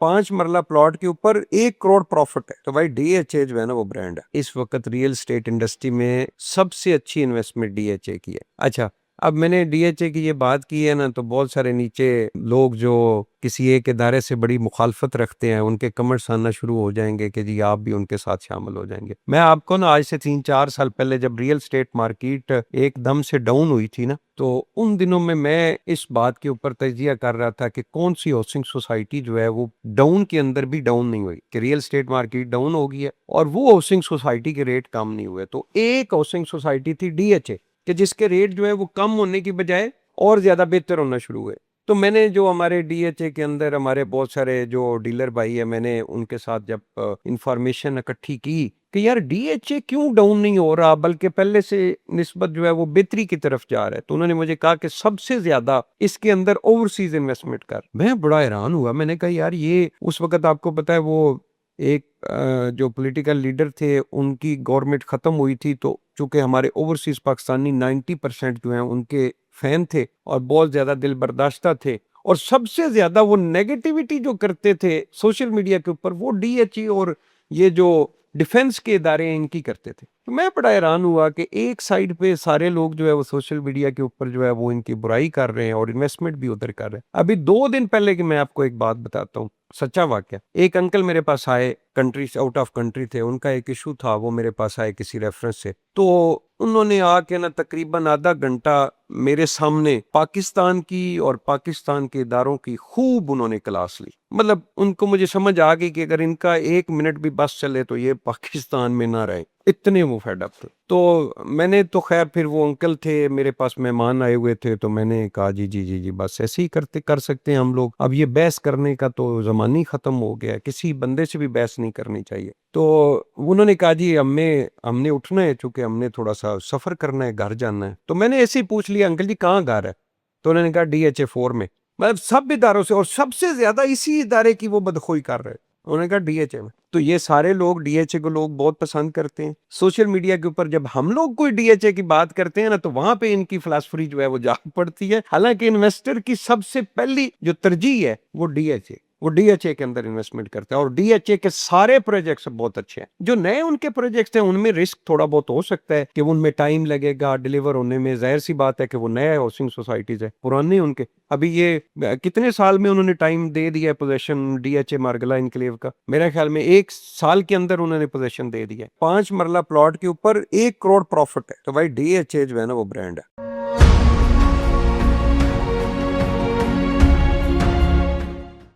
5 मरला प्लॉट के ऊपर 1 करोड़ प्रॉफिट है। तो भाई DHA जो है ना वो ब्रांड है। इस वक्त रियल एस्टेट इंडस्ट्री में सबसे अच्छी इन्वेस्टमेंट DHA की है। अच्छा, अब मैंने DHA की ये बात की है ना, तो बहुत सारे नीचे लोग जो किसी एक इदारे से बड़ी मुखालफत रखते हैं, उनके कमेंट्स आना शुरू हो जाएंगे कि जी आप भी उनके साथ शामिल हो जाएंगे। मैं आपको ना आज से 3-4 साल पहले जब रियल एस्टेट मार्केट एकदम से डाउन हुई थी ना, तो उन दिनों में मैं इस बात के ऊपर तजिया कर रहा था कि कौन सी हाउसिंग सोसाइटी जो है वो डाउन के अंदर भी डाउन नहीं हुई, कि रियल एस्टेट मार्केट डाउन हो गई है और वो हाउसिंग सोसाइटी के रेट कम नहीं हुए। तो एक हाउसिंग सोसाइटी थी DHA, कि जिसके रेट जो है वो कम होने की बजाय और ज्यादा बेहतर होना शुरू हुए। तो मैंने जो हमारे DHA के अंदर हमारे बहुत सारे जो डीलर भाई है, मैंने उनके साथ जब इंफॉर्मेशन इकट्ठी की कि यार DHA क्यों डाउन नहीं हो रहा, बल्कि पहले से निस्बत जो है वो बेहतरी की तरफ जा रहा है, तो उन्होंने मुझे कहा कि सबसे ज्यादा इसके अंदर ओवरसीज इन्वेस्टमेंट कर। मैं बड़ा हैरान हुआ। मैंने कहा यार ये उस वक्त आपको पता है वो एक जो पॉलिटिकल लीडर थे उनकी गवर्नमेंट खत्म हुई थी, तो चूंकि हमारे ओवरसीज पाकिस्तानी 90% जो हैं उनके फैन थे और बहुत ज्यादा दिल बर्दाश्ता थे, और सबसे ज्यादा वो नेगेटिविटी जो करते थे सोशल मीडिया के ऊपर वो DHA और ये जो डिफेंस के इदारे हैं इनकी करते थे। तो मैं बड़ा हैरान हुआ कि एक साइड पे सारे लोग जो है वो सोशल मीडिया के ऊपर जो है वो इनकी बुराई कर रहे हैं और इन्वेस्टमेंट भी उधर कर रहे हैं। अभी 2 दिन पहले की मैं आपको एक बात बताता हूँ, सच्चा वाकया। एक अंकल मेरे पास आए, कंट्री से आउट ऑफ कंट्री थे, उनका एक इशू था, वो मेरे पास आए किसी रेफरेंस से। तो उन्होंने आके ना तकरीबन आधा घंटा मेरे सामने पाकिस्तान की और पाकिस्तान के इदारों की खूब उन्होंने क्लास ली। मतलब उनको मुझे समझ आ गई कि अगर इनका 1 मिनट भी बस चले तो ये पाकिस्तान में ना रहे, इतने वो फेड अप थे। तो मैंने तो खैर, फिर वो अंकल थे मेरे पास, मेहमान आए हुए थे, तो मैंने कहा जी जी जी जी बस ऐसे ही कर सकते हैं हम लोग, अब ये बहस करने का तो जमाना ही खत्म हो गया, किसी बंदे से भी बहस नहीं करनी चाहिए। तो उन्होंने कहा जी हमने उठना है, चूंकि हमने थोड़ा सा सफर करना है, घर जाना है। तो मैंने ऐसे ही पूछ लिया अंकल जी कहाँ घर है, तो उन्होंने कहा DHA 4 में। मतलब सब इदारों से, और सबसे ज्यादा इसी इदारे की वो बदखोई कर रहे हैं। उन्होंने कहा DHA में। तो ये सारे लोग DHA को लोग बहुत पसंद करते हैं। सोशल मीडिया के ऊपर जब हम लोग कोई DHA की बात करते हैं ना, तो वहां पे इनकी फिलॉसफी जो है वो जाग पड़ती है। हालांकि इन्वेस्टर की सबसे पहली जो तरजीह है वो DHA के अंदर इन्वेस्टमेंट करता है, और DHA के सारे प्रोजेक्ट्स बहुत अच्छे हैं। जो नए उनके प्रोजेक्ट्स हैं उनमें रिस्क थोड़ा बहुत हो सकता है कि उनमें टाइम लगेगा डिलीवर होने में, जाहिर सी बात है कि वो नए हाउसिंग सोसाइटीज है, पुराने उनके अभी ये कितने साल में उन्होंने टाइम दे दिया है पोजेशन DHA मार्गला इनक्लेव का, मेरे ख्याल में 1 साल के अंदर उन्होंने पोजेशन दे दिया है। 5 मरला प्लॉट के ऊपर 1 करोड़ प्रॉफिट है। तो भाई DHA जो है ना वो ब्रांड है।